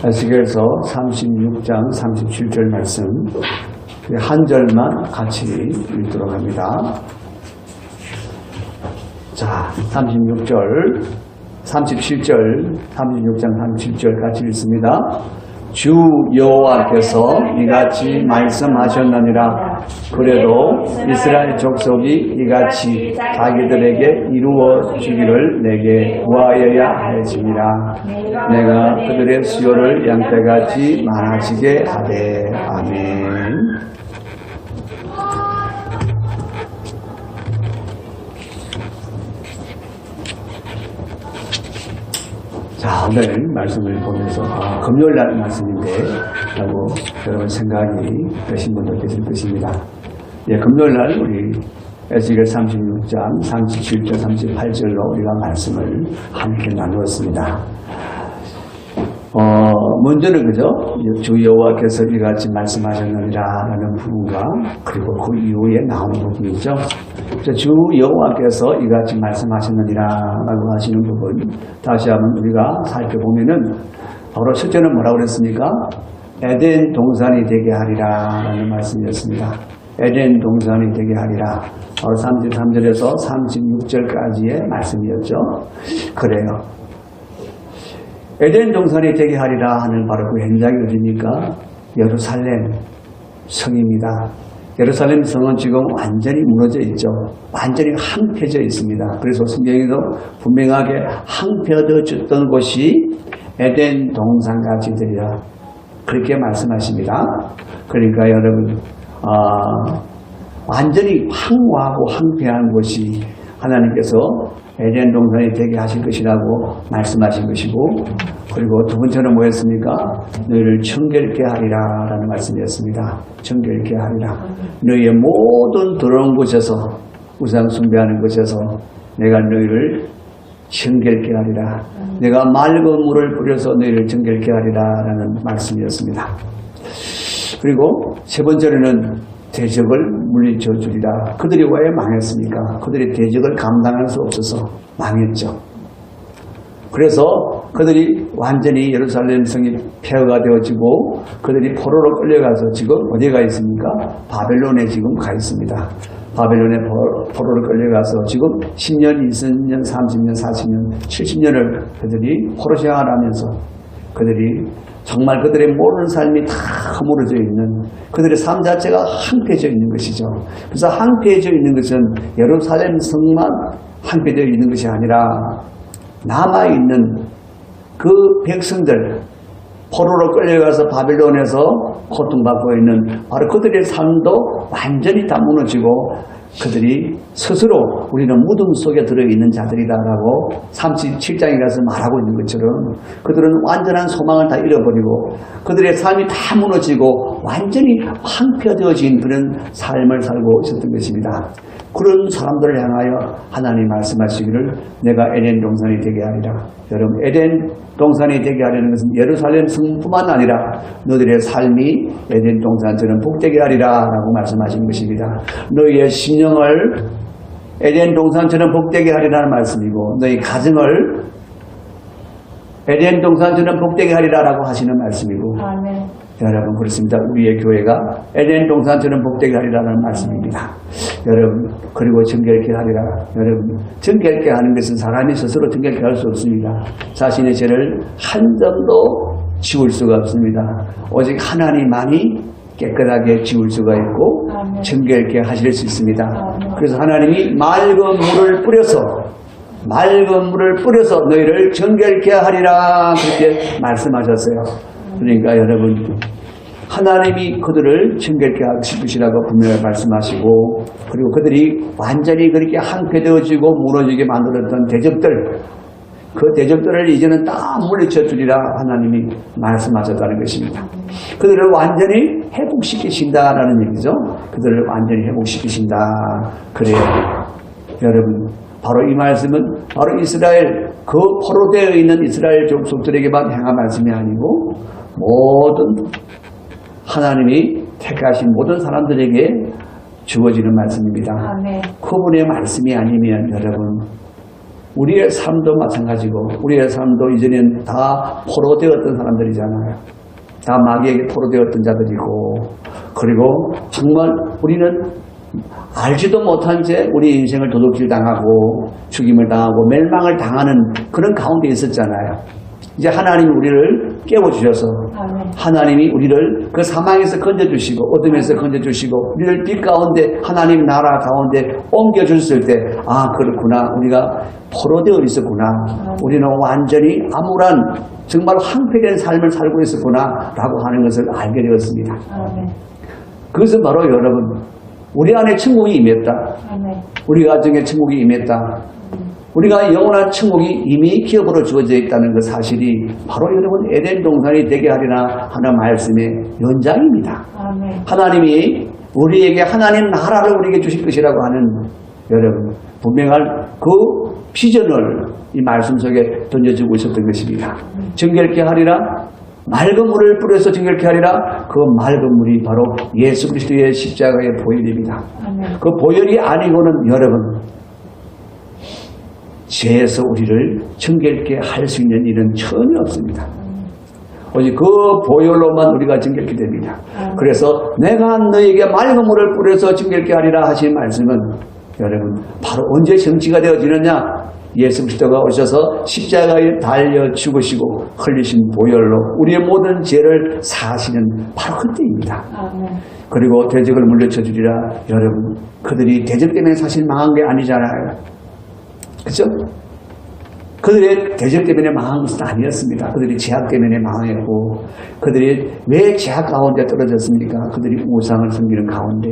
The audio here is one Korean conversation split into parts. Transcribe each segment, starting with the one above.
에스겔서 36장 37절 말씀 한 절만 같이 읽도록 합니다. 자, 36절, 37절, 36장 37절 같이 읽습니다. 주 여호와께서 이같이 말씀하셨느니라. 그래도 이스라엘 족속이 이같이 자기들에게 이루어 주기를 내게 구하여야 할지니라. 내가 그들의 수요를 양떼같이 많아지게 하되. 아멘. 자, 오늘 말씀을 보면서 금요일날 말씀인데 라고 여러분 생각이 되신 분들 계실 것입니다. 예, 금요일날 우리 에스겔 36장 37절 38절로 우리가 말씀을 함께 나누었습니다. 먼저는 그죠? 주 여호와께서 이같이 말씀하셨느니라 라는 부분과 그리고 그 이후에 나오는 부분이죠. 주 여호와께서 이같이 말씀하셨느니라 라고 하시는 부분 다시 한번 우리가 살펴보면은 바로 첫째는 뭐라고 그랬습니까? 에덴 동산이 되게 하리라 라는 말씀이었습니다. 에덴 동산이 되게 하리라. 바로 33절에서 36절까지의 말씀이었죠. 그래요. 에덴 동산이 되게 하리라 하는 바로 그 현장이 어디입니까? 예루살렘 성입니다. 예루살렘 성은 지금 완전히 무너져 있죠. 완전히 항폐져 있습니다. 그래서 성경에도 분명하게 항폐어졌던 곳이 에덴 동산같이 되리라. 그렇게 말씀하십니다. 그러니까 여러분 완전히 황후하고 항폐한 곳이 하나님께서 에덴 동산이 되게 하실 것이라고 말씀하신 것이고, 그리고 두 번째는 뭐였습니까? 너희를 정결케 하리라 라는 말씀이었습니다. 정결케 하리라. 너희의 모든 더러운 곳에서, 우상 숭배하는 곳에서 내가 너희를 정결케 하리라. 내가 맑은 물을 뿌려서 너희를 정결케 하리라 라는 말씀이었습니다. 그리고 세 번째로는 대적을 물리쳐 주리라. 그들이 왜 망했습니까? 그들이 대적을 감당할 수 없어서 망했죠. 그래서 그들이 완전히 예루살렘 성이 폐허가 되어지고 그들이 포로로 끌려가서 지금 어디에 가 있습니까? 바벨론에 지금 가 있습니다. 바벨론에 포로로 끌려가서 지금 10년, 20년, 30년, 40년, 70년을 그들이 포로 생활을 하면서 그들이 정말 그들의 모든 삶이 다 허물어져 있는, 그들의 삶 자체가 항폐해져 있는 것이죠. 그래서 항폐해져 있는 것은 예루살렘 성만 항폐되어 있는 것이 아니라 남아있는 그 백성들, 포로로 끌려가서 바벨론에서 고통받고 있는 바로 그들의 삶도 완전히 다 무너지고 그들이 스스로 우리는 무덤 속에 들어있는 자들이다라고 37장에 가서 말하고 있는 것처럼 그들은 완전한 소망을 다 잃어버리고 그들의 삶이 다 무너지고 완전히 황폐되어진 그런 삶을 살고 있었던 것입니다. 그런 사람들을 향하여 하나님 말씀하시기를 내가 에덴 동산이 되게 하리라. 여러분, 에덴 동산이 되게 하려는 것은 예루살렘 성뿐만 아니라 너희들의 삶이 에덴 동산처럼 복되게 하리라 라고 말씀하신 것입니다. 너희의 심령을 에덴 동산처럼 복되게 하리라는 말씀이고 너희 가정을 에덴 동산처럼 복되게 하리라라고 하시는 말씀이고 아멘. 여러분 그렇습니다. 우리의 교회가 에덴 동산처럼 복되게 하리라는 말씀입니다. 여러분 그리고 정결케 하리라. 여러분 정결케 하는 것은 사람이 스스로 정결케 할 수 없습니다. 자신의 죄를 한 점도 지울 수가 없습니다. 오직 하나님만이 깨끗하게 지울 수가 있고 아멘. 정결케 하실 수 있습니다. 아멘. 그래서 하나님이 맑은 물을 뿌려서 너희를 정결케 하리라 그렇게 말씀하셨어요. 그러니까 여러분 하나님이 그들을 정결케 하실 것이라고 분명히 말씀하시고 그리고 그들이 완전히 그렇게 항폐되어지고 무너지게 만들었던 대적들 그 대적들을 이제는 다 물리쳐 주리라 하나님이 말씀하셨다는 것입니다. 그들을 완전히 회복시키신다라는 얘기죠. 그들을 완전히 회복시키신다. 그래요. 여러분 바로 이 말씀은 바로 이스라엘 그 포로되어 있는 이스라엘 족속들에게만 행한 말씀이 아니고 모든 하나님이 택하신 모든 사람들에게 주어지는 말씀입니다. 아멘. 그분의 말씀이 아니면 여러분 우리의 삶도 마찬가지고 우리의 삶도 이전엔 다 포로되었던 사람들이잖아요. 다 마귀에게 포로되었던 자들이고 그리고 정말 우리는 알지도 못한 채 우리 인생을 도둑질 당하고 죽임을 당하고 멸망을 당하는 그런 가운데 있었잖아요. 이제 하나님이 우리를 깨워주셔서 하나님이 우리를 그 사망에서 건져주시고 어둠에서 건져주시고 우리를 빛 가운데 하나님 나라 가운데 옮겨주셨을 때 아 그렇구나 우리가 포로되어 있었구나 우리는 완전히 암울한 정말 황폐된 삶을 살고 있었구나 라고 하는 것을 알게 되었습니다. 그것은 바로 여러분 우리 안에 천국이 임했다. 우리 가정에 천국이 임했다. 우리가 영원한 천국이 이미 기업으로 주어져 있다는 그 사실이 바로 여러분 에덴 동산이 되게 하리라 하는 말씀의 연장입니다. 하나님이 우리에게 하나님 나라를 우리에게 주실 것이라고 하는 여러분 분명한 그 비전을 이 말씀 속에 던져주고 있었던 것입니다. 정결케 하리라 맑은 물을 뿌려서 정결케 하리라 그 맑은 물이 바로 예수 그리스도의 십자가의 보혈입니다. 그 보혈이 아니고는 여러분 죄에서 우리를 정결케 할 수 있는 일은 전혀 없습니다. 오직 그 보혈로만 우리가 정결케 됩니다. 그래서 내가 너에게 맑은 물을 뿌려서 정결케 하리라 하신 말씀은 여러분 바로 언제 성취가 되어지느냐 예수 그리스도가 오셔서 십자가에 달려 죽으시고 흘리신 보혈로 우리의 모든 죄를 사하시는 바로 그때입니다. 그리고 대적을 물리쳐 주리라. 여러분 그들이 대적 때문에 사실 망한 게 아니잖아요. 그렇죠? 그들의 대적 때문에 망한 것은 아니었습니다. 그들이 죄악 때문에 망했고 그들이 왜 죄악 가운데 떨어졌습니까? 그들이 우상을 섬기는 가운데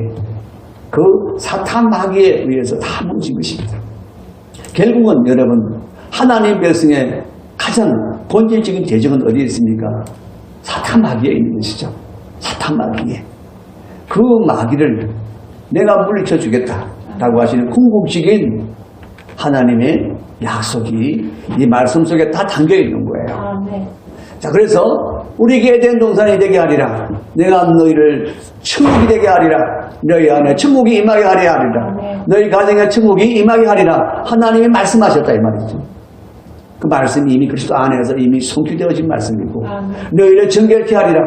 그 사탄 마귀에 의해서 다 무너진 것입니다. 결국은 여러분 하나님 백성의 가장 본질적인 대적은 어디에 있습니까? 사탄 마귀에 있는 것이죠. 사탄 마귀에. 그 마귀를 내가 물리쳐 주겠다라고 하시는 궁극적인 하나님의 약속이 이 말씀 속에 다 담겨 있는 거예요. 자, 그래서 우리에게 에덴 동산이 되게 하리라. 내가 너희를 천국이 되게 하리라. 너희 안에 천국이 임하게 하리라. 너희 가정에 천국이 임하게 하리라. 하나님이 말씀하셨다 이 말이죠. 그 말씀이 이미 그리스도 안에서 이미 성취되어진 말씀이고 너희를 정결케 하리라.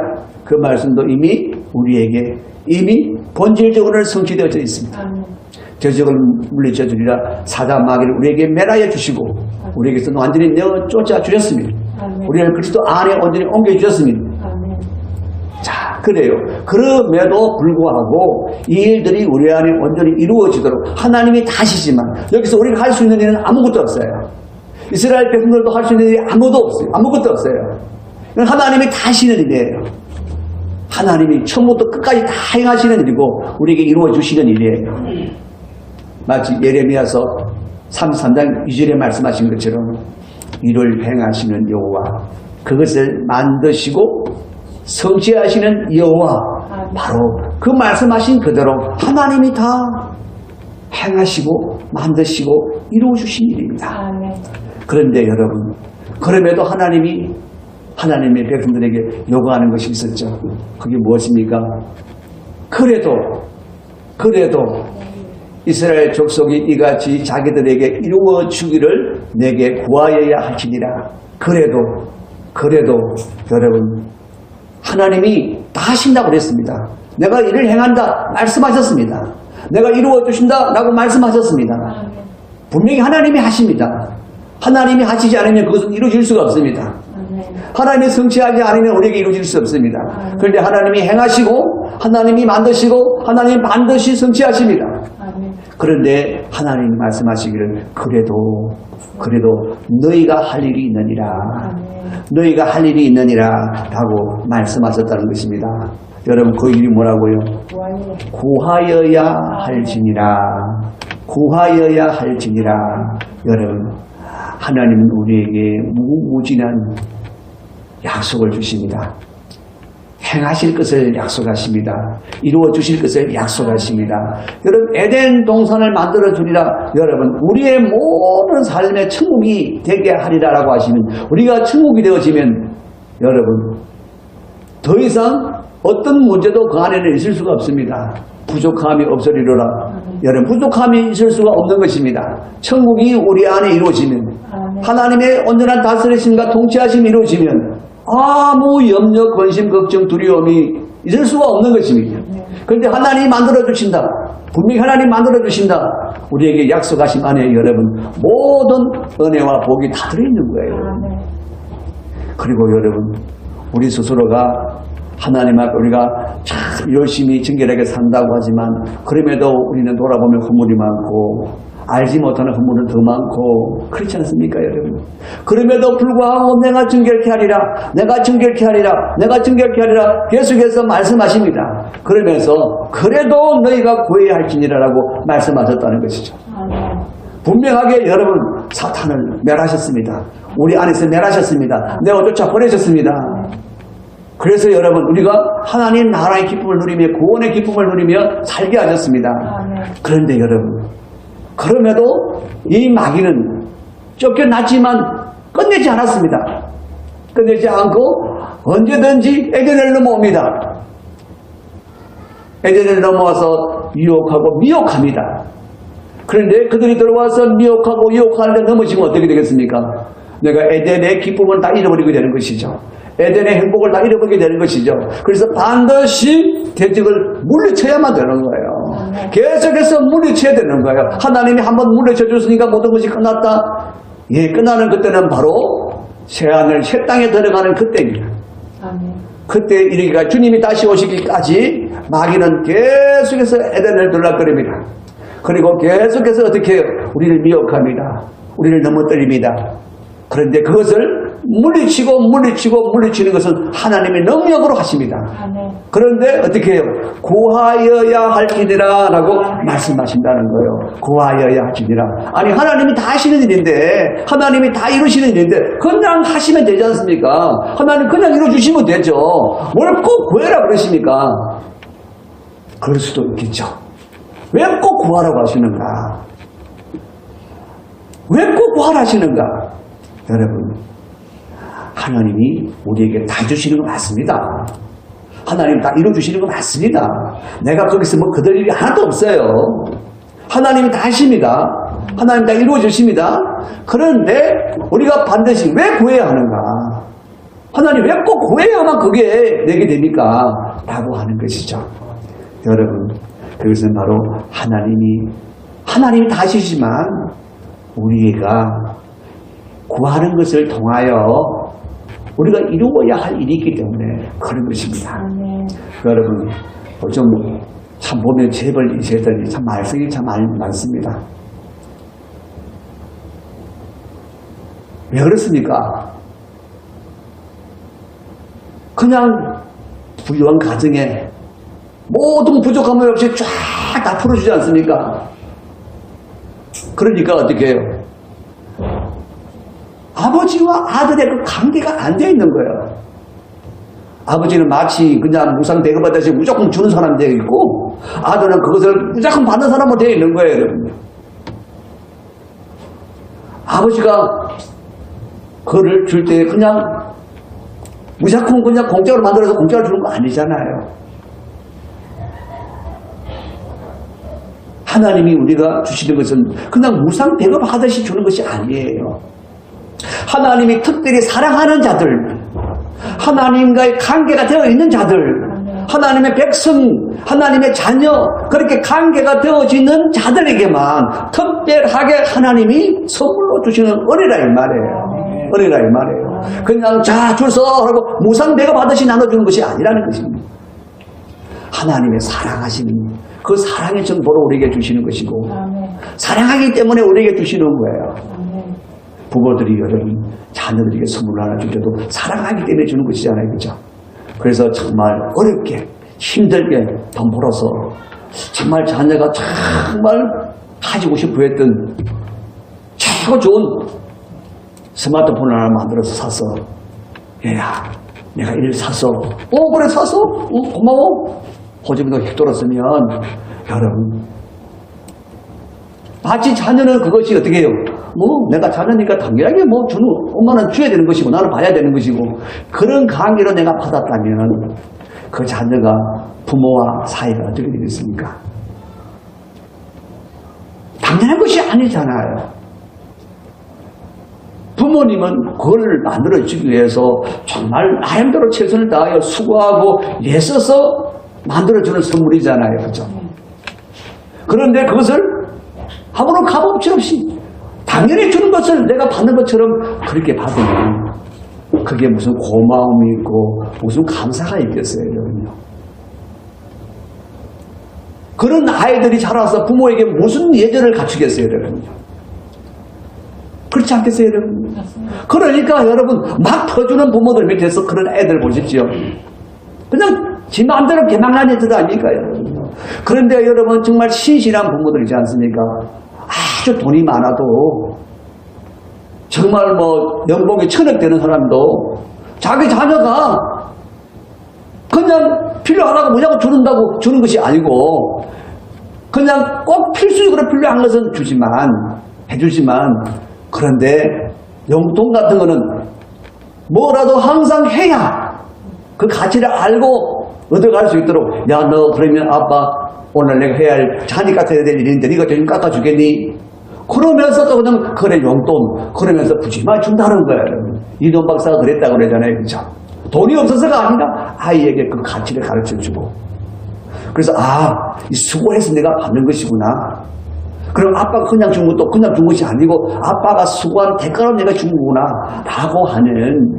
그 말씀도 이미 우리에게 이미 본질적으로 성취되어져 있습니다. 대적을 물리쳐 주리라. 사단 마귀를 우리에게 멸하여 주시고 우리에게서 완전히 내어 쫓아 주셨습니다. 우리를 그리스도 안에 완전히 옮겨 주셨습니다. 자, 그래요. 그럼에도 불구하고 이 일들이 우리 안에 완전히 이루어지도록 하나님이 다 하시지만 여기서 우리가 할 수 있는 일은 아무것도 없어요. 이스라엘 백성들도 할 수 있는 일이 아무것도 없어요. 아무것도 없어요. 하나님이 다 하시는 일이에요. 하나님이 처음부터 끝까지 다 행하시는 일이고 우리에게 이루어 주시는 일이에요. 마치 예레미야서 33장 2절에 말씀하신 것처럼 이를 행하시는 여호와 그것을 만드시고 성취하시는 여호와 바로 그 말씀하신 그대로 하나님이 다 행하시고 만드시고 이루어주신 일입니다. 그런데 여러분 그럼에도 하나님이 하나님의 백성들에게 요구하는 것이 있었죠. 그게 무엇입니까? 그래도 이스라엘 족속이 이같이 자기들에게 이루어 주기를 내게 구하여야 할지니라. 그래도 여러분 하나님이 다 하신다고 그랬습니다. 내가 이를 행한다 말씀하셨습니다. 내가 이루어 주신다 라고 말씀하셨습니다. 분명히 하나님이 하십니다. 하나님이 하시지 않으면 그것은 이루어질 수가 없습니다. 하나님이 성취하지 않으면 우리에게 이루어질 수 없습니다. 그런데 하나님이 행하시고 하나님이 만드시고 하나님이 반드시 성취하십니다. 그런데 하나님이 말씀하시기를 그래도 너희가 할 일이 있느니라. 너희가 할 일이 있느니라 라고 말씀하셨다는 것입니다. 여러분 그 일이 뭐라고요? 구하여야 할지니라. 구하여야 할지니라. 여러분 하나님은 우리에게 무궁무진한 약속을 주십니다. 행하실 것을 약속하십니다. 이루어 주실 것을 약속하십니다. 여러분 에덴 동산을 만들어 주리라. 여러분 우리의 모든 삶의 천국이 되게 하리라라고 하시면 우리가 천국이 되어지면 여러분 더 이상 어떤 문제도 그 안에는 있을 수가 없습니다. 부족함이 없으리로라. 여러분 부족함이 있을 수가 없는 것입니다. 천국이 우리 안에 이루어지면 하나님의 온전한 다스리심과 통치하심이 이루어지면 아무 염려, 근심, 걱정, 두려움이 있을 수가 없는 것입니다. 그런데 하나님이 만들어주신다. 분명히 하나님 만들어주신다. 우리에게 약속하신 안에 여러분 모든 은혜와 복이 다 들어있는 거예요. 그리고 여러분 우리 스스로가 하나님 앞에 우리가 참 열심히 정결하게 산다고 하지만 그럼에도 우리는 돌아보면 허물이 많고 알지 못하는 허물은 더 많고 그렇지 않습니까 여러분? 그럼에도 불구하고 내가 정결케 하리라, 내가 정결케 하리라, 내가 정결케 하리라 계속해서 말씀하십니다. 그러면서 그래도 너희가 구해야 할지니라라고 말씀하셨다는 것이죠. 분명하게 여러분 사탄을 멸하셨습니다. 우리 안에서 멸하셨습니다. 내어 쫓아 보내셨습니다. 그래서 여러분 우리가 하나님 나라의 기쁨을 누리며 구원의 기쁨을 누리며 살게 하셨습니다. 그런데 여러분 그럼에도 이 마귀는 쫓겨났지만 끝내지 않았습니다. 끝내지 않고 언제든지 에덴을 넘어옵니다. 에덴을 넘어와서 유혹하고 미혹합니다. 그런데 그들이 들어와서 미혹하고 유혹하는데 넘어지면 어떻게 되겠습니까? 내가 에덴의 기쁨을 다 잃어버리게 되는 것이죠. 에덴의 행복을 다 잃어버리게 되는 것이죠. 그래서 반드시 대적을 물리쳐야만 되는 거예요. 계속해서 물리쳐야 되는 거예요. 하나님이 한번 물리쳐 줬으니까 모든 것이 끝났다. 예, 끝나는 그때는 바로 새하늘 새 땅에 들어가는 그때입니다. 그때 이르기가 주님이 다시 오시기까지 마귀는 계속해서 에덴을 들락거립니다. 그리고 계속해서 어떻게 해요? 우리를 미혹합니다. 우리를 넘어뜨립니다. 그런데 그것을 물리치는 것은 하나님의 능력으로 하십니다. 그런데 어떻게 해요? 구하여야 할지니라 라고 말씀하신다는 거예요. 구하여야 할지니라. 아니 하나님이 다 하시는 일인데 하나님이 다 이루시는 일인데 그냥 하시면 되지 않습니까? 하나님 그냥 이루어주시면 되죠. 뭘 꼭 구해라 그러십니까? 그럴 수도 있겠죠. 왜 꼭 구하라고 하시는가? 왜 꼭 구하라 하시는가? 여러분 하나님이 우리에게 다 주시는 거 맞습니다. 하나님 다 이루어주시는 거 맞습니다. 내가 거기서 뭐 그들 일이 하나도 없어요. 하나님이 다 하십니다. 하나님 다 이루어주십니다. 그런데 우리가 반드시 왜 구해야 하는가? 하나님 왜 꼭 구해야만 그게 내게 됩니까? 라고 하는 것이죠. 여러분 그것은 바로 하나님이 다 하시지만 우리가 구하는 것을 통하여 우리가 이루어야 할 일이 있기 때문에 그런 것입니다. 여러분 참 보면 재벌 이 세대들이 참 말썽이 참 많습니다. 왜 그렇습니까? 그냥 부유한 가정에 모든 부족함을 없이 쫙 다 풀어주지 않습니까? 그러니까 어떻게 해요? 아버지와 아들의 그 관계가 안 되어 있는 거예요. 아버지는 마치 그냥 무상 대접받듯이 무조건 주는 사람 되어 있고 아들은 그것을 무조건 받는 사람으로 되어 있는 거예요. 여러분. 아버지가 그거를 줄 때 그냥 무조건 그냥 공짜로 만들어서 공짜로 주는 거 아니잖아요. 하나님이 우리가 주시는 것은 그냥 무상 배급하듯이 주는 것이 아니에요. 하나님이 특별히 사랑하는 자들, 하나님과의 관계가 되어 있는 자들, 하나님의 백성, 하나님의 자녀, 그렇게 관계가 되어지는 자들에게만 특별하게 하나님이 선물로 주시는 은혜라 이 말이에요. 은혜라 이 말이에요. 그냥 자 줄 서 하고 무상 배급하듯이 나눠주는 것이 아니라는 것입니다. 하나님의 사랑하시는 그 사랑의 정보로 우리에게 주시는 것이고 사랑하기 때문에 우리에게 주시는 거예요. 부모들이 여러분 자녀들에게 선물을 하나 주셔도 사랑하기 때문에 주는 것이잖아요. 그렇죠? 그래서 정말 어렵게 힘들게 돈 벌어서 정말 자녀가 정말 가지고 싶어 했던 최고 좋은 스마트폰을 하나 만들어서 사서 얘야 내가 이걸 사서 그래 사서 고마워 호적도 획돌았으면 여러분 마치 자녀는 그것이 어떻게 해요? 내가 자녀니까 당연하게 주는 엄마는 줘야 되는 것이고 나는 봐야 되는 것이고 그런 관계로 내가 받았다면 그 자녀가 부모와 사이가 어떻게 되겠습니까? 당연한 것이 아니잖아요. 부모님은 그걸 만들어주기 위해서 정말 나름대로 최선을 다하여 수고하고 애써서 만들어주는 선물이잖아요. 그죠? 그런데 그것을 아무런 값어치 없이 당연히 주는 것을 내가 받는 것처럼 그렇게 받으면 그게 무슨 고마움이 있고 무슨 감사가 있겠어요, 여러분요. 그런 아이들이 자라서 부모에게 무슨 예절을 갖추겠어요, 여러분요. 그렇지 않겠어요, 여러분? 그러니까 여러분 막 터주는 부모들 밑에서 그런 애들 보십시오. 그냥 지 마음대로 개망난 애들 아닙니까, 여러분? 그런데 여러분 정말 신실한 부모들이지 않습니까? 아주 돈이 많아도 정말 뭐 연봉이 1000억 되는 사람도 자기 자녀가 그냥 필요하다고 뭐냐고 주는 것이 아니고 그냥 꼭 필수적으로 필요한 것은 해주지만 그런데 용돈 같은 거는 뭐라도 항상 해야 그 가치를 알고 얻어갈 수 있도록 야, 너 그러면 아빠 오늘 내가 해야 할 잔이 깎아야 될 일인데 네가 좀 깎아주겠니? 그러면서 또 그냥 그래 용돈 그러면서 푸짐하게 준다는 거예요. 이돈 박사가 그랬다고 그러잖아요. 그죠? 돈이 없어서가 아니라 아이에게 그 가치를 가르쳐주고 그래서 이 수고해서 내가 받는 것이구나. 그럼 아빠가 그냥 준 것도 그냥 준 것이 아니고 아빠가 수고한 대가로 내가 준 거구나 라고 하는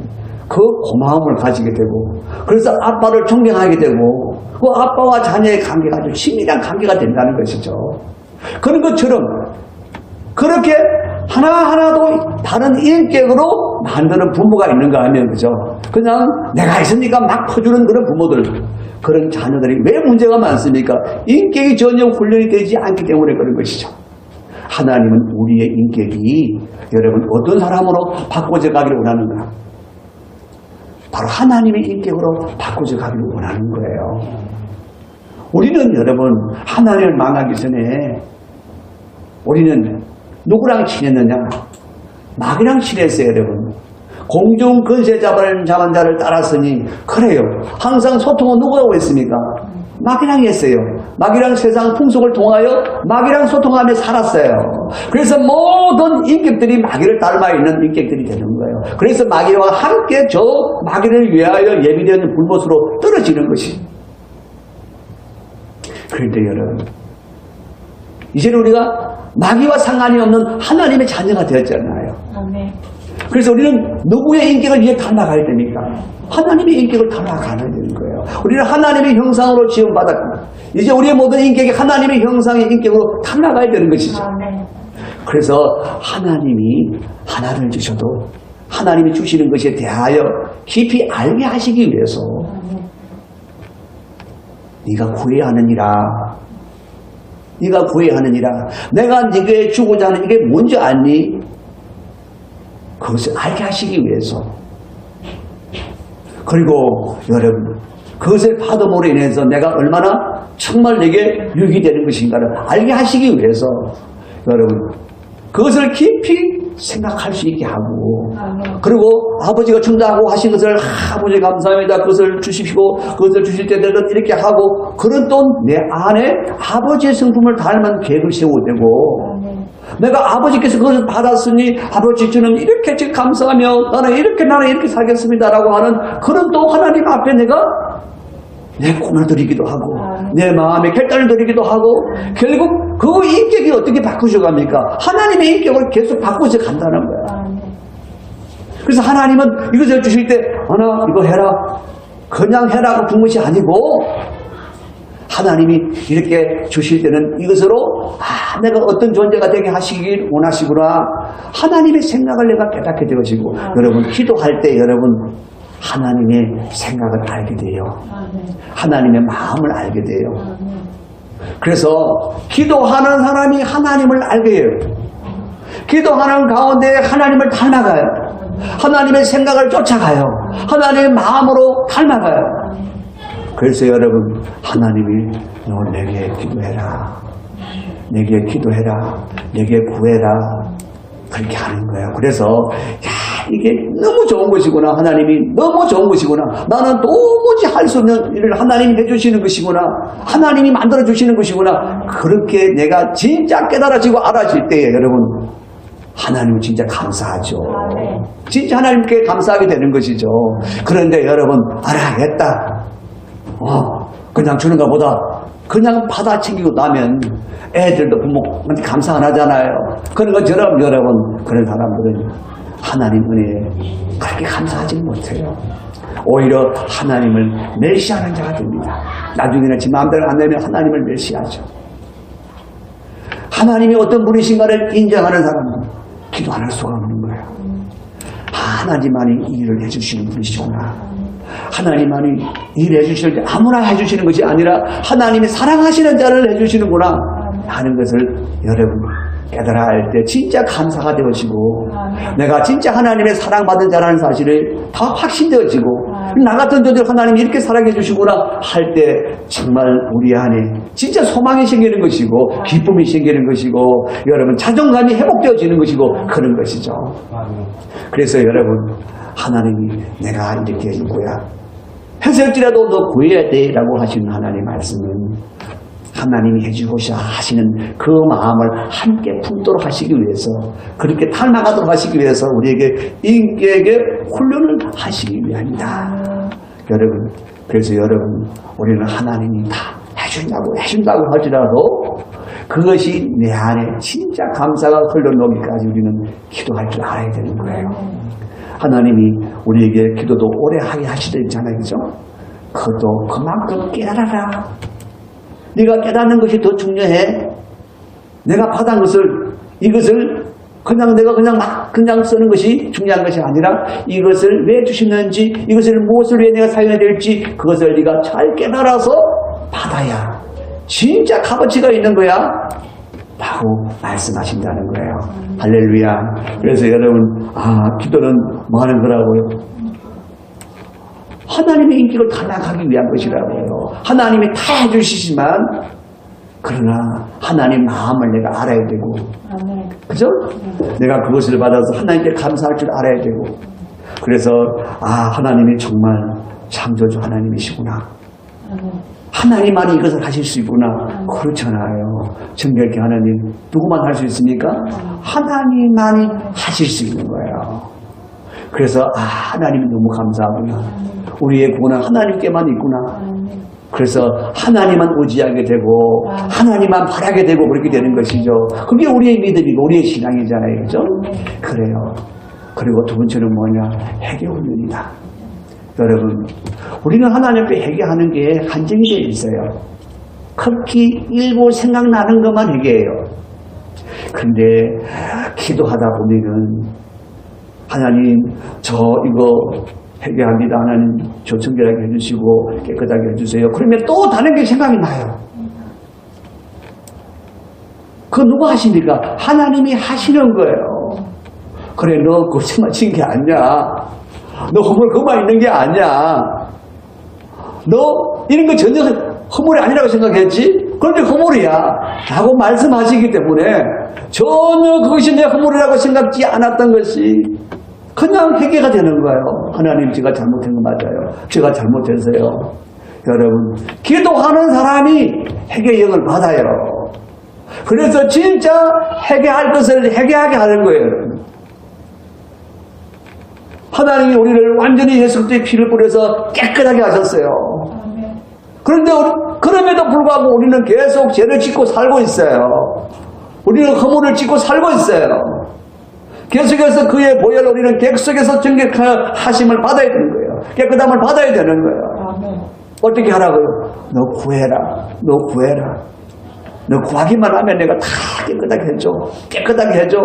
그 고마움을 가지게 되고 그래서 아빠를 존경하게 되고 그 아빠와 자녀의 관계가 아주 친밀한 관계가 된다는 것이죠. 그런 것처럼 그렇게 하나하나도 다른 인격으로 만드는 부모가 있는가 하면 그죠? 그냥 내가 있으니까 막 퍼주는 그런 부모들 그런 자녀들이 왜 문제가 많습니까? 인격이 전혀 훈련이 되지 않기 때문에 그런 것이죠. 하나님은 우리의 인격이 여러분 어떤 사람으로 바꿔져 가기를 원하는가? 바로 하나님의 인격으로 바꿔져 가기를 원하는 거예요. 우리는 여러분 하나님을 만나기 전에 우리는 누구랑 친했느냐? 마귀랑 친했어요, 여러분. 공중 권세 잡은 자를 따랐으니 그래요. 항상 소통은 누구하고 했습니까? 마귀랑 했어요. 마귀랑 세상 풍속을 통하여 마귀랑 소통하며 살았어요. 그래서 모든 인격들이 마귀를 닮아 있는 인격들이 되는 거예요. 그래서 마귀와 함께 저 마귀를 위하여 예비되는 불못으로 떨어지는 것이. 그런데 여러분, 이제는 우리가 마귀와 상관이 없는 하나님의 자녀가 되었잖아요. 아멘. 그래서 우리는 누구의 인격을 위해 닮아가야 됩니까? 하나님의 인격을 닮아가야 되는 거예요. 우리는 하나님의 형상으로 지음받았고 이제 우리의 모든 인격이 하나님의 형상의 인격으로 닮아가야 되는 것이죠. 아멘. 그래서 하나님이 하나를 주셔도 하나님이 주시는 것에 대하여 깊이 알게 하시기 위해서 네가 구해야 하느니라. 네가 구해야 하느니라. 내가 네게 주고자 하는 이게 뭔지 아니? 그것을 알게 하시기 위해서. 그리고 여러분 그것을 받음으로 인해서 내가 얼마나 정말 내게 유익이 되는 것인가를 알게 하시기 위해서 여러분 그것을 깊이 생각할 수 있게 하고 그리고 아버지가 준다고 하신 것을 아버지 감사합니다. 그것을 주십시오. 그것을 주실 때는 이렇게 하고 그런 또 내 안에 아버지의 성품을 닮은 계획을 세워야 되고 내가 아버지께서 그것을 받았으니 아버지 주는 이렇게 감사하며 나는 이렇게 살겠습니다라고 하는 그런 또 하나님 앞에 내가 내 꿈을 드리기도 하고 내 마음의 결단을 드리기도 하고 결국 그 인격이 어떻게 바꾸셔 갑니까? 하나님의 인격을 계속 바꾸셔 간다는 거야. 그래서 하나님은 이것을 주실 때 하나 이거 해라 그냥 해라고 준 것이 아니고 하나님이 이렇게 주실 때는 이것으로 내가 어떤 존재가 되게 하시길 원하시구나 하나님의 생각을 내가 깨닫게 되어지고 여러분 기도할 때 여러분 하나님의 생각을 알게 돼요. 하나님의 마음을 알게 돼요. 그래서 기도하는 사람이 하나님을 알게 해요. 기도하는 가운데 하나님을 닮아가요. 하나님의 생각을 쫓아가요. 하나님의 마음으로 닮아가요. 그래서 여러분 하나님이 너 내게 기도해라. 내게 기도해라. 내게 구해라. 그렇게 하는 거예요. 그래서 이게 너무 좋은 것이구나. 하나님이 너무 좋은 것이구나. 나는 도무지 할 수 없는 일을 하나님이 해주시는 것이구나. 하나님이 만들어주시는 것이구나. 그렇게 내가 진짜 깨달아지고 알아질 때에 여러분, 하나님은 진짜 감사하죠. 진짜 하나님께 감사하게 되는 것이죠. 그런데 여러분, 알아야겠다. 그냥 주는 것보다 그냥 받아채기고 나면 애들도 부모한테 감사 안 하잖아요. 그런 것처럼 여러분, 그런 사람들은 하나님 은혜에 그렇게 감사하지 못해요. 오히려 하나님을 멸시하는 자가 됩니다. 나중에는 지 마음대로 안 되면 하나님을 멸시하죠. 하나님이 어떤 분이신가를 인정하는 사람은 기도 안 할 수가 없는 거예요. 하나님만이 이 일을 해주시는 분이시구나. 하나님만이 일을 해주시는 자, 아무나 해주시는 것이 아니라 하나님이 사랑하시는 자를 해주시는구나 하는 것을 여러분 깨달아야 할 때 진짜 감사가 되어지고 내가 진짜 하나님의 사랑받은 자라는 사실을 더 확신되어지고 나 같은 자들 하나님이 이렇게 사랑해 주시구나 할 때 정말 우리 안에 진짜 소망이 생기는 것이고 기쁨이 생기는 것이고 여러분 자존감이 회복되어지는 것이고 그런 것이죠. 그래서 여러분 하나님이 내가 이렇게 해줄 거야 해설지라도 너 구해야 돼 라고 하시는 하나님의 말씀은 하나님이 해주고자 하시는 그 마음을 함께 품도록 하시기 위해서 그렇게 닮아가도록 하시기 위해서 우리에게 인격에게 훈련을 하시기 위함이다. 여러분 그래서 여러분 우리는 하나님이 다 해준다고 할지라도 그것이 내 안에 진짜 감사가 흘러넘기까지 우리는 기도할 줄 알아야 되는 거예요. 하나님이 우리에게 기도도 오래 하게 하시잖아요. 그죠? 그것도 그만큼 깨달아라. 네가 깨닫는 것이 더 중요해. 내가 받은 것을 이것을 내가 그냥 쓰는 것이 중요한 것이 아니라 이것을 왜 주시는지 이것을 무엇을 위해 내가 사용해야 될지 그것을 네가 잘 깨달아서 받아야 진짜 값어치가 있는 거야 라고 말씀하신다는 거예요. 할렐루야. 그래서 여러분 기도는 뭐 하는 거라고요? 하나님의 인격을 탈락하기 위한 것이라고요. 하나님이 다 해주시지만 그러나 하나님 마음을 내가 알아야 되고 그죠? 내가 그것을 받아서 하나님께 감사할 줄 알아야 되고 그래서 하나님이 정말 창조주 하나님이시구나. 하나님만이 이것을 하실 수 있구나. 그렇잖아요. 정결케 하나님 누구만 할 수 있습니까? 하나님만이 하실 수 있는 거예요. 그래서 하나님이 너무 감사하구나. 우리의 구원은 하나님께만 있구나. 그래서 하나님만 의지하게 되고 하나님만 바라게 되고 그렇게 되는 것이죠. 그게 우리의 믿음이고 우리의 신앙이잖아요. 그렇죠? 그래요. 그리고 두 번째는 뭐냐? 회개 훈련이다. 여러분 우리는 하나님께 회개하는 게 한정이 되어 있어요. 극히 일부 생각나는 것만 회개해요. 근데 기도하다 보면은 하나님 이거 회개합니다. 하나님 저 정결하게 해주시고 깨끗하게 해주세요. 그러면 또 다른 게 생각이 나요. 그거 누가 하십니까? 하나님이 하시는 거예요. 그래 너 그거 맞힌 게 아니야. 너 허물 그만 있는 게 아니야. 너 이런 거 전혀 허물이 아니라고 생각했지? 그런데 허물이야 라고 말씀하시기 때문에 전혀 그것이 내 허물이라고 생각지 않았던 것이 그냥 회개가 되는 거예요. 하나님 제가 잘못한 거 맞아요. 제가 잘못했어요. 여러분 기도하는 사람이 회개의 영을 받아요. 그래서 진짜 회개할 것을 회개하게 하는 거예요. 하나님이 우리를 완전히 예수 그리스도의 피를 뿌려서 깨끗하게 하셨어요. 그런데 그럼에도 불구하고 우리는 계속 죄를 짓고 살고 있어요. 우리는 허물을 짓고 살고 있어요. 계속해서 그의 보혈로 우리는 계속해서 정결하심을 받아야 되는 거예요. 깨끗함을 받아야 되는 거예요. 어떻게 하라고요? 너 구해라. 너 구해라. 너 구하기만 하면 내가 다 깨끗하게 해줘. 깨끗하게 해줘.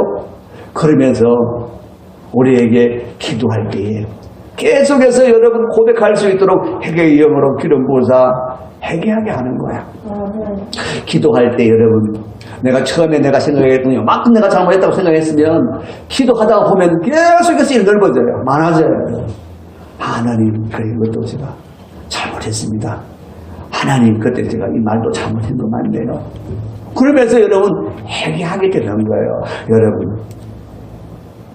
그러면서 우리에게 기도할 때에 계속해서 여러분 고백할 수 있도록 회개의 영으로 기름 부어서 회개하게 하는 거야. 기도할 때 여러분 내가 처음에 내가 생각했더니 막 내가 잘못했다고 생각했으면 기도하다가 보면 계속해서 일이 넓어져요. 많아져요. 하나님 그래 이것도 제가 잘못했습니다. 하나님 그때 제가 이 말도 잘못한 거 맞네요. 그러면서 여러분 회개하게 되는 거예요. 여러분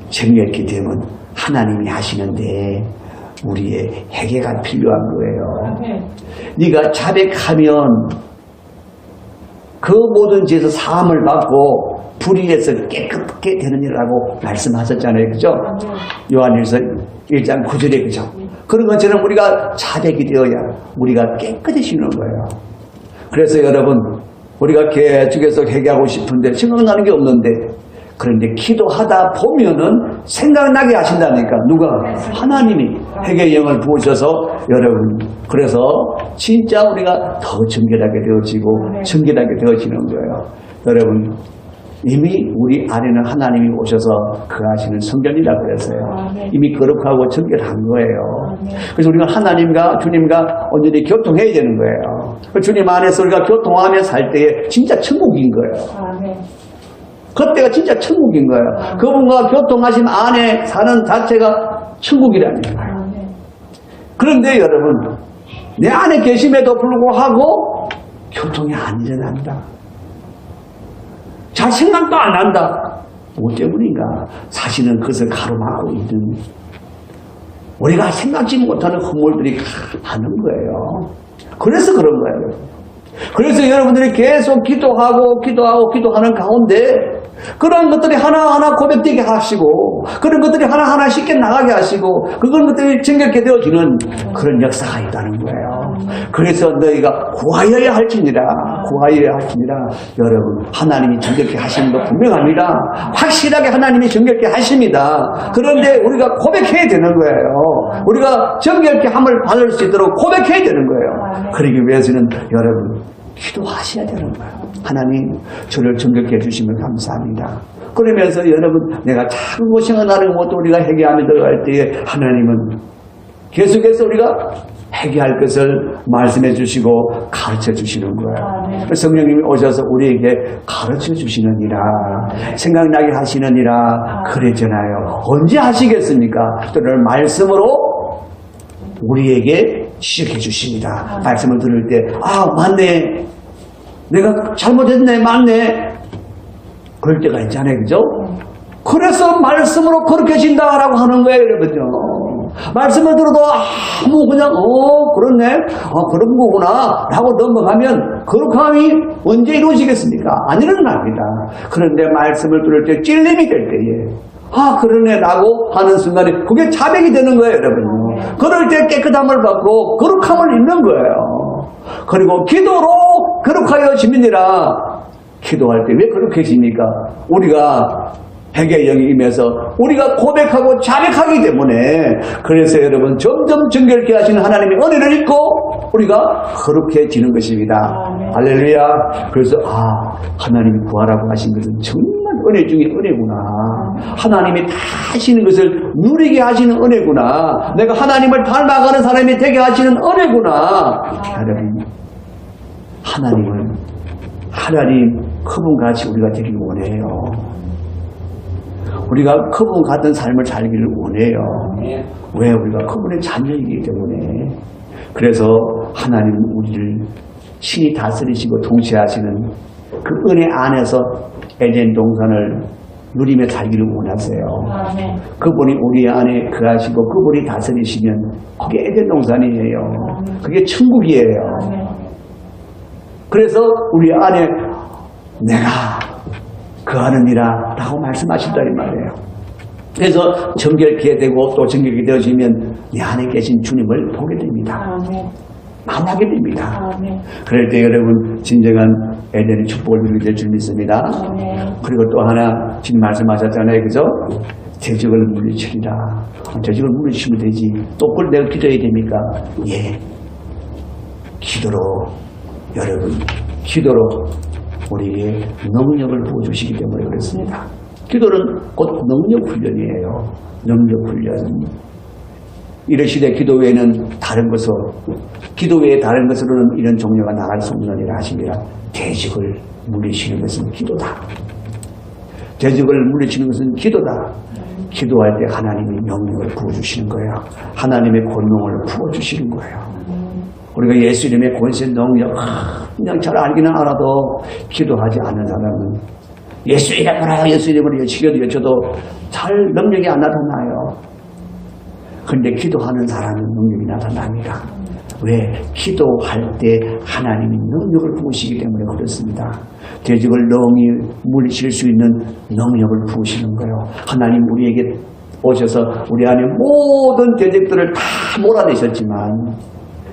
정결케 되면 하나님이 하시는데 우리의 회개가 필요한 거예요. 네가 자백하면 그 모든 죄에서 사함을 받고 불의에서 깨끗게 되는 일이라고 말씀하셨잖아요. 그죠? 요한일서 1장 9절에 그죠? 그런 것처럼 우리가 자백이 되어야 우리가 깨끗해지는 거예요. 그래서 여러분, 우리가 계속해서 회개하고 싶은데 생각나는 게 없는데, 그런데 기도하다 보면은 생각나게 하신다니까. 누가? 하나님이 회개의 영을 부으셔서 여러분, 그래서 진짜 우리가 더 정결하게 되어지고 정결하게 되어지는 거예요. 여러분, 이미 우리 안에는 하나님이 오셔서 거하시는 성전이라고 그랬어요. 이미 거룩하고 정결한 거예요. 그래서 우리가 하나님과 주님과 온전히 교통해야 되는 거예요. 주님 안에서 우리가 교통하며 살 때에 진짜 천국인 거예요. 그때가 진짜 천국인 거예요. 그분과 교통하신 안에 사는 자체가 천국이라니까요. 그런데 여러분, 내 안에 계심에도 불구하고 교통이 안 일어난다. 잘 생각도 안 난다. 뭐 때문인가? 사실은 그것을 가로막고 있는 우리가 생각지 못하는 허물들이 많은 거예요. 그래서 그런 거예요. 그래서 여러분들이 계속 기도하는 가운데 그런 것들이 하나하나 고백되게 하시고 그런 것들이 하나하나 쉽게 나가게 하시고 그런 것들이 정결케 되어지는 그런 역사가 있다는 거예요. 그래서 너희가 구하여야 할지니라 여러분, 하나님이 정결케 하시는 거 분명합니다. 확실하게 하나님이 정결케 하십니다. 그런데 우리가 고백해야 되는 거예요. 우리가 정결케 함을 받을 수 있도록 고백해야 되는 거예요. 그러기 위해서는 여러분 기도하셔야 되는 거예요. 하나님, 저를 정결케 해주시면 감사합니다. 그러면서 여러분, 내가 작은 고생을 나는 것도 우리가 회개하며 들어갈 때에 하나님은 계속해서 우리가 회개할 것을 말씀해 주시고 가르쳐 주시는 거예요. 성령님이 오셔서 우리에게 가르쳐 주시느니라, 생각나게 하시느니라 그랬잖아요. 언제 하시겠습니까? 또는 말씀으로 우리에게 시작해 주십니다. 말씀을 들을 때, 맞네. 내가 잘못했네. 맞네. 그럴 때가 있잖아요. 그죠? 그래서 말씀으로 그렇게 진다라고 하는 거예요, 여러분요. 말씀을 들어도 그냥, 그렇네. 그런 거구나. 라고 넘어가면, 거룩함이 언제 이루어지겠습니까? 안 일어납니다. 그런데 말씀을 들을 때 찔림이 될 때에, 그러네. 라고 하는 순간에, 그게 자백이 되는 거예요, 여러분요. 그럴 때 깨끗함을 받고, 거룩함을 입는 거예요. 그리고 기도로 거룩하여 지민이라. 기도할 때 왜 거룩해집니까? 우리가 회개의 영이 임해서 우리가 고백하고 자백하기 때문에. 그래서 여러분, 점점 정결케 하시는 하나님의 은혜를 입고 우리가 거룩해지는 것입니다. 할렐루야. 그래서 하나님이 구하라고 하신 것은 정말 은혜 중에 은혜구나. 하나님이 다 하시는 것을 누리게 하시는 은혜구나. 내가 하나님을 닮아가는 사람이 되게 하시는 은혜구나. 여러분, 하나님 그분같이 우리가 되길 원해요. 우리가 그분 같은 삶을 살기를 원해요. 왜? 우리가 그분의 자녀이기 때문에. 그래서 하나님은 우리를 신이 다스리시고 통치하시는 그 은혜 안에서 에덴 동산을 누리며 살기를 원하세요. 그분이 우리 안에 거하시고 그분이 다스리시면 그게 에덴 동산이에요. 그게 천국이에요. 그래서 우리 안에 내가 거하느니라 라고 말씀하신다는 말이에요. 그래서 정결케 되고 또 정결케 되어지면 내 안에 계신 주님을 보게 됩니다. 만나게 됩니다. 그럴 때 여러분, 진정한 에덴의 축복을 누리게 될 줄 믿습니다. 그리고 또 하나 지금 말씀하셨잖아요. 그죠? 대적을 물리치리라. 대적을 물리치면 되지. 또 그걸 내가 기도해야 됩니까? 예. 기도로, 여러분, 기도로 우리에게 능력을 부어주시기 때문에 그렇습니다. 기도는 곧 능력 훈련이에요. 능력 훈련. 이러시되 기도 외에는 다른 것으로, 기도 외에 다른 것으로는 이런 종류가 나갈 수 없느니라 하십니다. 대적을 물리치는 것은 기도다. 대적을 물리치는 것은 기도다. 기도할 때 하나님이 명령을 부어주시는 거예요. 하나님의 권능을 부어주시는 거예요. 우리가 예수 이름의 권세 능력 그냥 잘 알기는 알아도 기도하지 않는 사람은 예수 이름으로 예수 이름으로 외쳐도 잘 능력이 안 나타나요. 그런데 기도하는 사람은 능력이 나타납니다. 왜? 기도할 때 하나님이 능력을 부으시기 때문에 그렇습니다. 대적을 능히 물리칠 수 있는 능력을 부으시는 거예요. 하나님 우리에게 오셔서 우리 안에 모든 대적들을 다 몰아내셨지만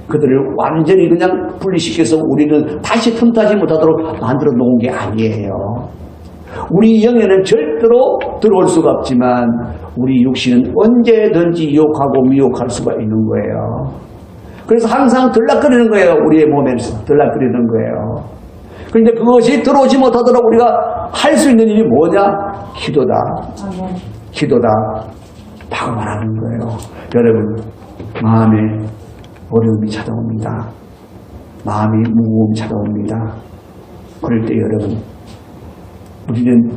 그들을 완전히 그냥 분리시켜서 우리는 다시 틈타지 못하도록 만들어 놓은 게 아니에요. 우리 영에는 절대로 들어올 수가 없지만 우리 육신은 언제든지 유혹하고 미혹할 수가 있는 거예요. 그래서 항상 들락거리는 거예요. 우리의 몸에서 들락거리는 거예요. 그런데 그것이 들어오지 못하도록 우리가 할 수 있는 일이 뭐냐? 기도다. 기도다. 라고 말하는 거예요. 여러분, 마음에 어려움이 찾아옵니다. 마음이 무거움이 찾아옵니다. 그럴 때 여러분, 우리는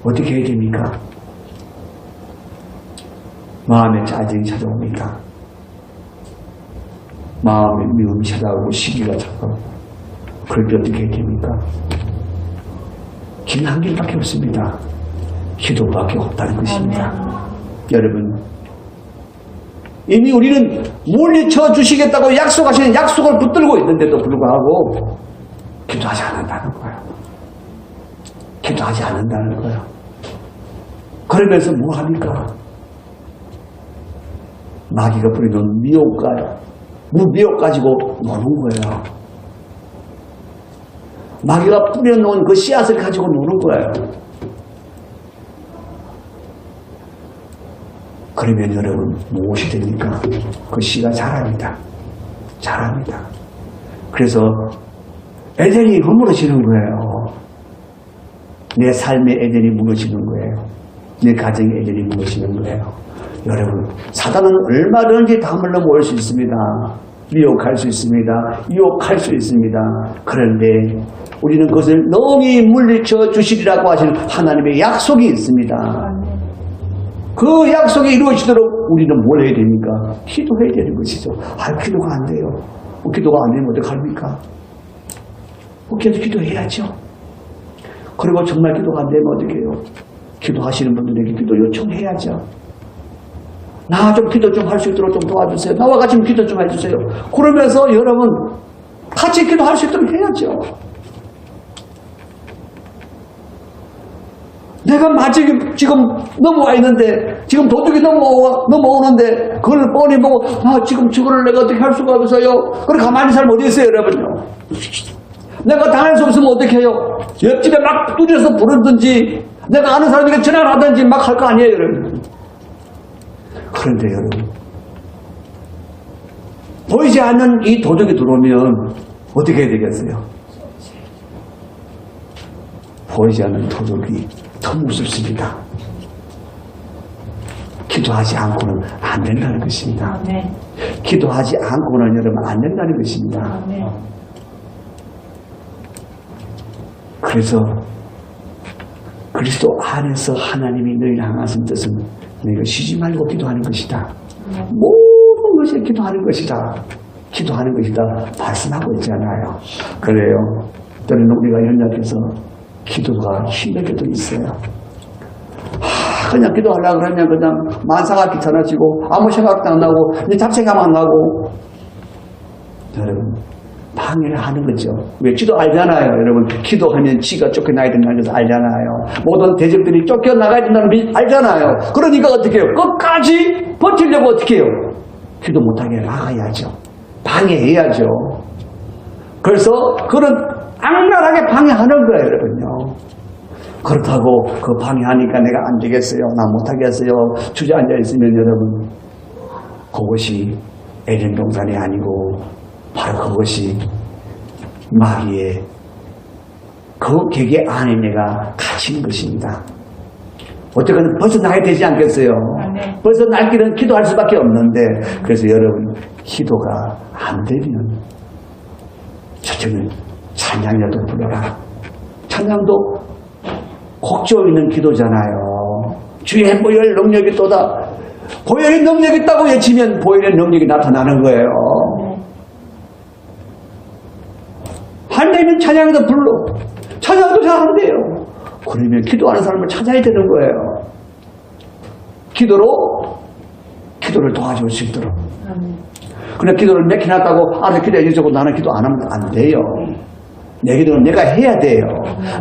어떻게 해야 됩니까? 마음에 짜증이 찾아옵니다. 마음에 미움이 찾아오고 시기가 찾아오고 그럴 때 어떻게 해야 됩니까? 길 한 길밖에 없습니다. 기도밖에 없다는 것입니다. 여러분, 이미 우리는 물리쳐 주시겠다고 약속하시는 약속을 붙들고 있는데도 불구하고 기도하지 않는다는 거예요. 기도하지 않는다는 거예요. 그러면서 뭐 합니까? 마귀가 부리는 미혹 가지고 노는 거예요. 마귀가 뿌려놓은 그 씨앗을 가지고 노는 거예요. 그러면 여러분 무엇이 됩니까? 그 씨가 자랍니다. 자랍니다. 그래서 에덴이 허물어지는 거예요. 내 삶의 에덴이 무너지는 거예요. 내 가정의 에덴이 무너지는 거예요. 여러분, 사단은 얼마든지 담을 넘어올 수 있습니다. 미혹할 수 있습니다. 유혹할 수 있습니다. 그런데 우리는 그것을 능히 물리쳐 주시리라고 하시는 하나님의 약속이 있습니다. 그 약속이 이루어지도록 우리는 뭘 해야 됩니까? 기도해야 되는 것이죠. 기도가 안 돼요. 기도가 안 되면 어떡합니까? 계속 기도해야죠. 그리고 정말 기도가 안 되면 어떻게 해요? 기도하시는 분들에게 기도 요청해야죠. 나 좀 기도 좀 할 수 있도록 좀 도와주세요. 나와 같이 기도 좀 해주세요. 그러면서 여러분 같이 기도할 수 있도록 해야죠. 내가 지금 넘어와 있는데, 지금 도둑이 넘어오는데, 그걸 뻔히 보고, 지금 저거를 내가 어떻게 할 수가 없어요? 그래, 가만히 살면 어디 있어요, 여러분요? 내가 당할 수 없으면 어떻게 해요? 옆집에 막 뚜려서 부르든지, 내가 아는 사람에게 전화를 하든지 막 할 거 아니에요, 여러분? 그런데 여러분, 보이지 않는 이 도둑이 들어오면 어떻게 해야 되겠어요? 보이지 않는 도둑이 더 무섭습니다. 기도하지 않고는 안 된다는 것입니다. 네. 기도하지 않고는 여러분 안 된다는 것입니다. 네. 그래서 그리스도 안에서 하나님이 너희를 향하신 뜻은 너희가 쉬지 말고 기도하는 것이다. 네. 모든 것이 기도하는 것이다. 기도하는 것이다. 말씀하고 있잖아요. 그래요. 때로는 우리가 연약해서 기도가 힘들 때도 있어요. 그냥 기도하려고 그러면 그냥 만사가 귀찮아지고 아무 생각도 안 나고 잡생각 안 나고 여러분 방해를 하는 거죠. 왜? 기도 알잖아요. 여러분 기도하면 지가 쫓겨나야 된다는 것을 알잖아요. 모든 대적들이 쫓겨나가야 된다는 것을 알잖아요. 그러니까 어떻게 해요? 끝까지 버티려고 어떻게 해요? 기도 못하게 나가야죠. 방해해야죠. 그래서 그런 악랄하게 방해하는 거예요, 여러분요. 그렇다고 그 방해하니까 내가 안 되겠어요. 나 못하겠어요. 주저앉아 있으면 여러분, 그것이 에덴 동산이 아니고 바로 그것이 마귀의 그 계계 안에 내가 갇힌 것입니다. 어쨌든 벗어나야 되지 않겠어요? 네. 벗어날 길은 기도할 수밖에 없는데 그래서 여러분 기도가 안 되면 첫째는 찬양이라도 불러라. 찬양도 곡조 있는 기도잖아요. 주의 보혈 능력이 또다. 보혈의 능력이 있다고 외치면 보혈의 능력이 나타나는 거예요. 한다면 찬양도 불러. 찬양도 잘 안 돼요. 그러면 기도하는 사람을 찾아야 되는 거예요. 기도로 기도를 도와줄 수 있도록. 그냥 기도를 몇 해놨다고 알아서 기도해 주고 나는 기도 안 하면 안 돼요. 내 기도는 내가 해야 돼요.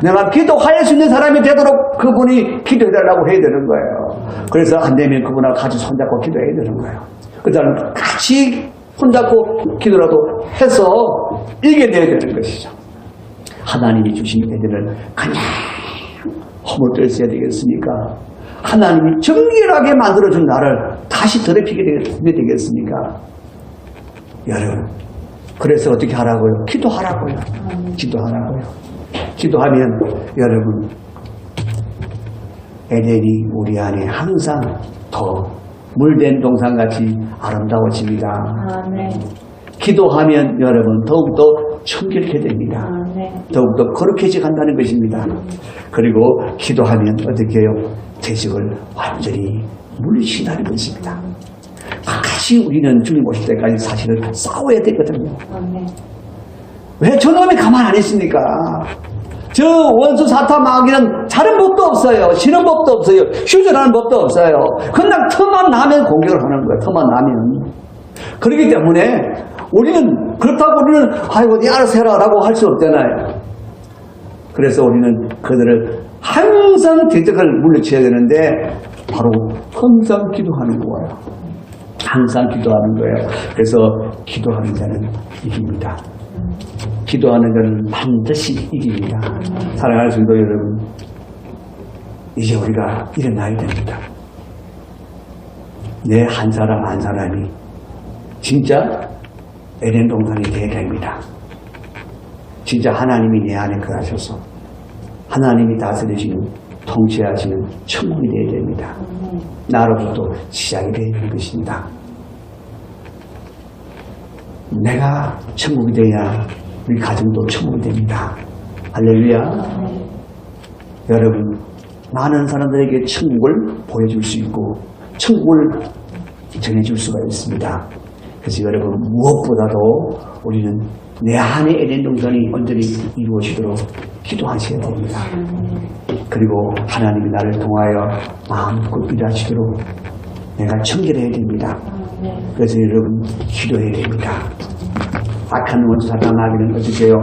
내가 기도할 수 있는 사람이 되도록 그분이 기도해달라고 해야 되는 거예요. 그래서 안 되면 그분하고 같이 손잡고 기도해야 되는 거예요. 그 다음에 같이 손잡고 기도라도 해서 이겨내야 되는 것이죠. 하나님이 주신 애들을 그냥 허물들 써야 되겠습니까? 하나님이 정결하게 만들어준 나를 다시 더럽히게 되겠습니까? 여러분, 그래서 어떻게 하라고요? 기도하라고요. 기도하라고요. 기도하면 여러분, 에덴이 우리 안에 항상 더 물된 동산같이 아름다워집니다. 기도하면 여러분 더욱더 청결케 됩니다. 더욱더 거룩해져 간다는 것입니다. 그리고 기도하면 어떻게 해요? 죄식을 완전히 물리친다는 것입니다. 같이 우리는 주님 오실 때까지 사실은 싸워야 되거든요. 왜 저놈이 가만 안 있습니까? 저 원수 사탄 마귀는 자는 법도 없어요. 쉬는 법도 없어요. 휴전하는 법도 없어요. 그냥 틈만 나면 공격을 하는 거예요. 틈만 나면. 그렇기 때문에 우리는 그렇다고 우리는 아이고 네 알아서 해라 라고 할 수 없잖아요. 그래서 우리는 그들을 항상 대적을 물리쳐야 되는데 바로 항상 기도하는 거예요. 항상 기도하는 거예요. 그래서 기도하는 자는 이깁니다. 기도하는 자는 반드시 이깁니다. 사랑하는 성도 여러분, 이제 우리가 일어나야 됩니다. 내 한 사람 한 사람이 진짜 에덴 동산이 되어야 됩니다. 진짜 하나님이 내 안에 거하셔서 하나님이 다스리시는 통치하시는 천국이 되어야 됩니다. 나로부터 시작이 되어야 되는 것입니다. 내가 천국이 되어야 우리 가정도 천국이 됩니다. 할렐루야. 여러분, 많은 사람들에게 천국을 보여줄 수 있고 천국을 전해줄 수가 있습니다. 그래서 여러분, 무엇보다도 우리는 내 안에 에덴 동산이 온전히 이루어지도록 기도하셔야 됩니다. 그리고 하나님이 나를 통하여 마음껏 일하시도록 내가 청결해야 됩니다. 그래서 여러분, 기도해야 됩니다. 악한 원수 사탄 마귀는 어떻게 해요?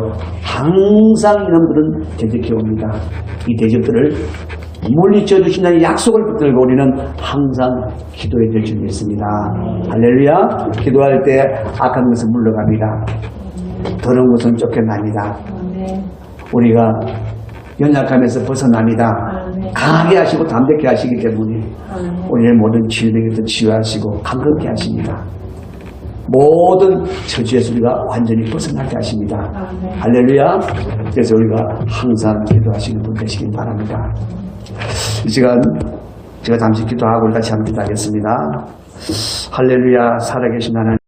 항상 이놈들은 대적해 옵니다. 이 대적들을 물리쳐 주신다는 약속을 붙들고 우리는 항상 기도해야 될 줄 믿습니다. 할렐루야. 기도할 때 악한 것은 물러갑니다. 더러운 것은 쫓겨납니다. 우리가 연약함에서 벗어납니다. 강하게 하시고 담대케 하시기 때문에 우리의 모든 질병에서 치유하시고 강건케 하십니다. 모든 저주에서 우리가 완전히 벗어나게 하십니다. 할렐루야. 그래서 우리가 항상 기도하시는 분 되시길 바랍니다. 이 시간 제가 잠시 기도하고 우리 같이 함께 기도하겠습니다. 할렐루야. 살아계신 하나님.